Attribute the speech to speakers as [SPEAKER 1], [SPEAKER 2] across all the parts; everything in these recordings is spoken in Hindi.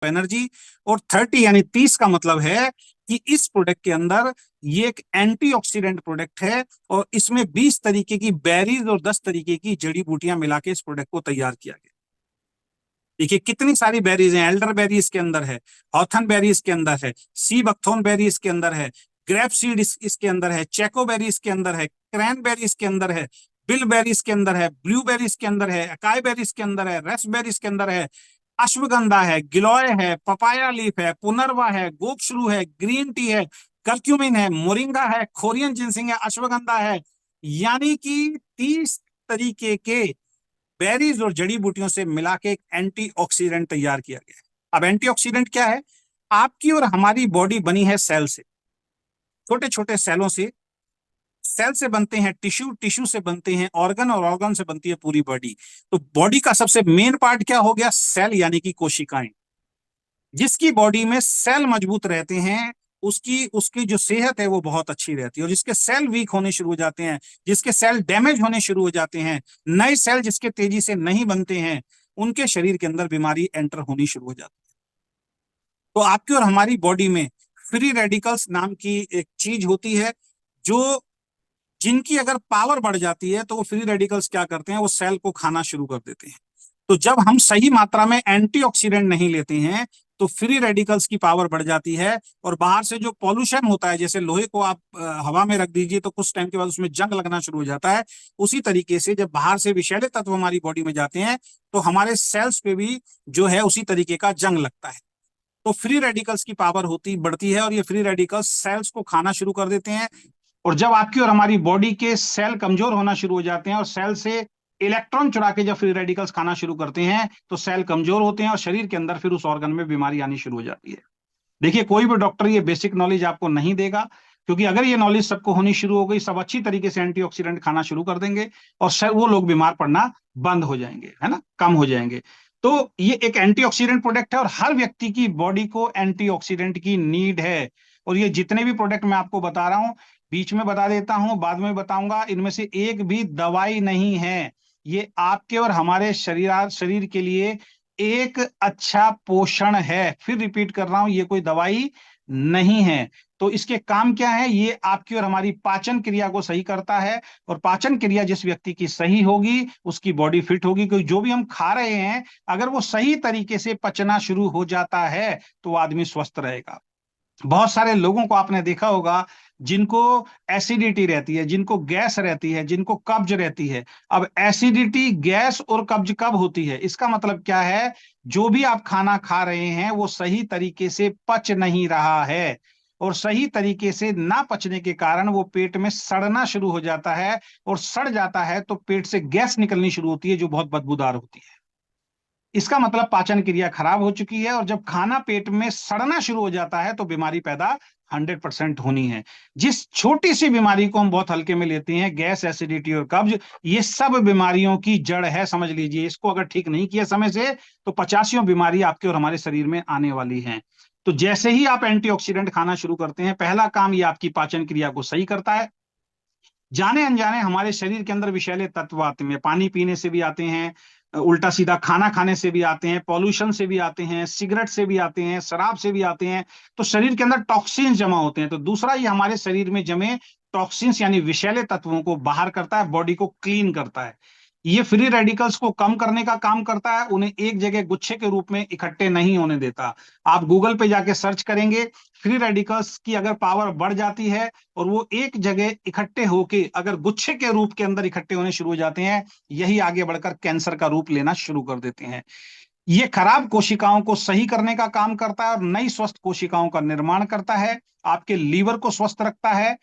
[SPEAKER 1] एनर्जी। और 30 यानी 30 का मतलब है कि इस प्रोडक्ट के अंदर ये एक एंटीऑक्सीडेंट प्रोडक्ट है और इसमें 20 तरीके की बेरीज और 10 तरीके की जड़ी बूटियां मिला के इस प्रोडक्ट को तैयार किया गया। देखिए कितनी सारी बेरीज हैं, एल्डर बेरी इसके अंदर है, हॉथन बेरी इसके अंदर है, सी बकथोन बेरी इसके अंदर है, ग्रेप सीड इसके अंदर है, चेको बेरी इसके अंदर है, क्रैन बेरी इसके अंदर है, बिल बेरी इसके अंदर है, ब्लू बेरी इसके अंदर है, अकाई बेरी इसके अंदर है, रेस्पबेरी इसके अंदर है, अश्वगंधा है, गिलोय है, पपाया लीफ है, पुनर्वा है, गोपश्रू है, ग्रीन टी है, कर्क्यूमिन है, मोरिंगा है, कोरियन जिनसिंग है, अश्वगंधा है। यानी कि 30 तरीके के बेरीज और जड़ी बूटियों से मिला के एक एंटीऑक्सीडेंट तैयार किया गया है। अब एंटीऑक्सीडेंट क्या है? आपकी और हमारी बॉडी बनी है सेल से, छोटे छोटे सेलों से। सेल से बनते हैं टिश्यू, टिश्यू से बनते हैं ऑर्गन और ऑर्गन से बनती है पूरी बॉडी। तो बॉडी का सबसे मेन पार्ट क्या हो गया? सेल यानी कि कोशिकाएं। जिसकी बॉडी में सेल मजबूत रहते हैं उसकी उसकी जो सेहत है वो बहुत अच्छी रहती है। और जिसके सेल वीक होने शुरू हो जाते हैं, जिसके सेल डैमेज होने शुरू हो जाते हैं, नए सेल जिसके तेजी से नहीं बनते हैं, उनके शरीर के अंदर बीमारी एंटर होनी शुरू हो जाती है। तो आपकी और हमारी बॉडी में फ्री रेडिकल्स नाम की एक चीज होती है, जो जिनकी अगर पावर बढ़ जाती है तो वो फ्री रेडिकल्स क्या करते हैं? वो सेल को खाना शुरू कर देते हैं। तो जब हम सही मात्रा में एंटीऑक्सीडेंट नहीं लेते हैं तो फ्री रेडिकल्स की पावर बढ़ जाती है और बाहर से जो पॉल्यूशन होता है, जैसे लोहे को आप हवा में रख दीजिए तो कुछ टाइम के बाद उसमें जंग लगना शुरू हो जाता है, उसी तरीके से जब बाहर से विषैले तत्व हमारी बॉडी में जाते हैं तो हमारे सेल्स पे भी जो है उसी तरीके का जंग लगता है। तो फ्री रेडिकल्स की पावर होती बढ़ती है और ये फ्री रेडिकल्स सेल्स को खाना शुरू कर देते हैं। और जब आपकी और हमारी बॉडी के सेल कमजोर होना शुरू हो जाते हैं और सेल से इलेक्ट्रॉन चुरा के जब फ्री रेडिकल्स खाना शुरू करते हैं तो सेल कमजोर होते हैं और शरीर के अंदर फिर उस ऑर्गन में बीमारी आनी शुरू हो जाती है। देखिए कोई भी डॉक्टर ये बेसिक नॉलेज आपको नहीं देगा, क्योंकि अगर ये नॉलेज सबको होनी शुरू हो गई, सब अच्छी तरीके से एंटीऑक्सीडेंट खाना शुरू कर देंगे और वो लोग बीमार पड़ना बंद हो जाएंगे, है ना, कम हो जाएंगे। तो ये एक एंटीऑक्सीडेंट प्रोडक्ट है और हर व्यक्ति की बॉडी को एंटीऑक्सीडेंट की नीड है। और ये जितने भी प्रोडक्ट मैं आपको बता रहा हूं, बीच में बता देता हूं, बाद में बताऊंगा, इनमें से एक भी दवाई नहीं है। ये आपके और हमारे शरीर के लिए एक अच्छा पोषण है। फिर रिपीट कर रहा हूं, ये कोई दवाई नहीं है। तो इसके काम क्या है? ये आपकी और हमारी पाचन क्रिया को सही करता है और पाचन क्रिया जिस व्यक्ति की सही होगी उसकी बॉडी फिट होगी, क्योंकि जो भी हम खा रहे हैं अगर वो सही तरीके से पचना शुरू हो जाता है तो आदमी स्वस्थ रहेगा। बहुत सारे लोगों को आपने देखा होगा जिनको एसिडिटी रहती है, जिनको गैस रहती है, जिनको कब्ज रहती है। अब एसिडिटी, गैस और कब्ज कब होती है? इसका मतलब क्या है? जो भी आप खाना खा रहे हैं वो सही तरीके से पच नहीं रहा है और सही तरीके से ना पचने के कारण वो पेट में सड़ना शुरू हो जाता है और सड़ जाता है तो पेट से गैस निकलनी शुरू होती है जो बहुत बदबूदार होती है। इसका मतलब पाचन क्रिया खराब हो चुकी है और जब खाना पेट में सड़ना शुरू हो जाता है तो बीमारी पैदा 100% होनी है। जिस छोटी सी बीमारी को हम बहुत हल्के में लेते हैं, गैस, एसिडिटी और कब्ज, ये सब बीमारियों की जड़ है, समझ लीजिए। इसको अगर ठीक नहीं किया समय से तो 85 बीमारी आपके और हमारे शरीर में आने वाली हैं। तो जैसे ही आप एंटीऑक्सीडेंट खाना शुरू करते हैं, पहला काम ये आपकी पाचन क्रिया को सही करता है। जाने अनजाने हमारे शरीर के अंदर विषैले तत्व आते हैं, पानी पीने से भी आते हैं, उल्टा सीधा खाना खाने से भी आते हैं, पॉल्यूशन से भी आते हैं, सिगरेट से भी आते हैं, शराब से भी आते हैं। तो शरीर के अंदर टॉक्सिन्स जमा होते हैं। तो दूसरा, ये हमारे शरीर में जमे टॉक्सिन्स यानी विषैले तत्वों को बाहर करता है, बॉडी को क्लीन करता है। ये फ्री रेडिकल्स को कम करने का काम करता है, उन्हें एक जगह गुच्छे के रूप में इकट्ठे नहीं होने देता। आप गूगल पे जाके सर्च करेंगे, फ्री रेडिकल्स की अगर पावर बढ़ जाती है और वो एक जगह इकट्ठे होके अगर गुच्छे के रूप के अंदर इकट्ठे होने शुरू हो जाते हैं, यही आगे बढ़कर कैंसर का रूप लेना शुरू कर देते हैं। ये खराब कोशिकाओं को सही करने का काम करता है और नई स्वस्थ कोशिकाओं का निर्माण करता है, आपके लीवर को स्वस्थ रखता है।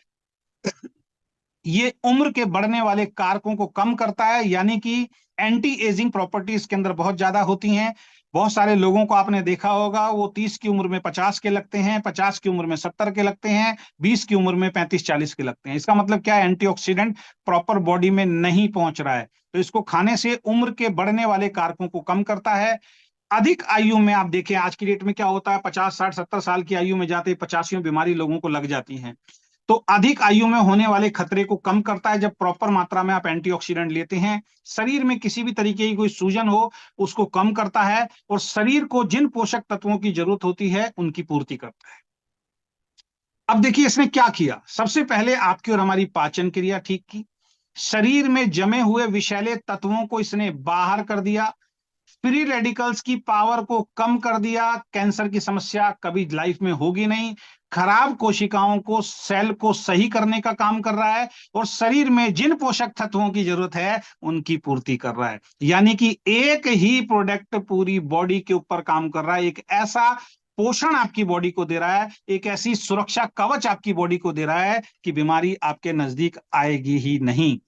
[SPEAKER 1] ये उम्र के बढ़ने वाले कारकों को कम करता है, यानी कि एंटी एजिंग प्रॉपर्टीज के अंदर बहुत ज्यादा होती हैं। बहुत सारे लोगों को आपने देखा होगा, वो 30 की उम्र में 50 के लगते हैं, 50 की उम्र में 70 के लगते हैं, 20 की उम्र में 35-40 के लगते हैं। इसका मतलब क्या है? एंटीऑक्सीडेंट प्रॉपर बॉडी में नहीं पहुंच रहा है। तो इसको खाने से उम्र के बढ़ने वाले कारकों को कम करता है। अधिक आयु में आप देखें आज की डेट में क्या होता है, 50, 60, 70 साल की आयु में जाते ही 85 बीमारी लोगों को लग जाती है। तो अधिक आयु में होने वाले खतरे को कम करता है जब प्रॉपर मात्रा में आप एंटीऑक्सीडेंट लेते हैं। शरीर में किसी भी तरीके की कोई सूजन हो उसको कम करता है, और शरीर को जिन पोषक तत्वों की जरूरत होती है उनकी पूर्ति करता है। अब देखिए इसने क्या किया। सबसे पहले आपकी और हमारी पाचन क्रिया ठीक की, शरीर में जमे हुए विषैले तत्वों को इसने बाहर कर दिया, फ्री रेडिकल्स की पावर को कम कर दिया, कैंसर की समस्या कभी लाइफ में होगी नहीं, खराब कोशिकाओं को सेल को सही करने का काम कर रहा है, और शरीर में जिन पोषक तत्वों की जरूरत है उनकी पूर्ति कर रहा है। यानी कि एक ही प्रोडक्ट पूरी बॉडी के ऊपर काम कर रहा है, एक ऐसा पोषण आपकी बॉडी को दे रहा है, एक ऐसी सुरक्षा कवच आपकी बॉडी को दे रहा है कि बीमारी आपके नजदीक आएगी ही नहीं।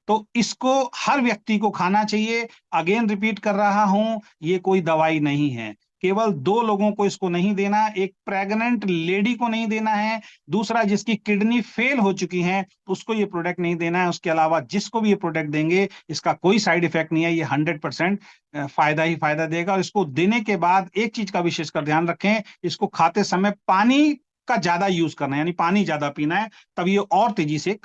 [SPEAKER 1] तो इसको हर व्यक्ति को खाना चाहिए। अगेन रिपीट कर रहा हूं, ये कोई दवाई नहीं है। केवल 2 लोगों को इसको नहीं देना, एक प्रेग्नेंट लेडी को नहीं देना है, दूसरा जिसकी किडनी फेल हो चुकी है उसको ये प्रोडक्ट नहीं देना है। उसके अलावा जिसको भी ये प्रोडक्ट देंगे इसका कोई साइड इफेक्ट नहीं है, ये 100% फायदा ही फायदा देगा। और इसको देने के बाद एक चीज का विशेषकर ध्यान रखें, इसको खाते समय पानी का ज्यादा यूज करना है, यानी पानी ज्यादा पीना है, तब ये और तेजी से काम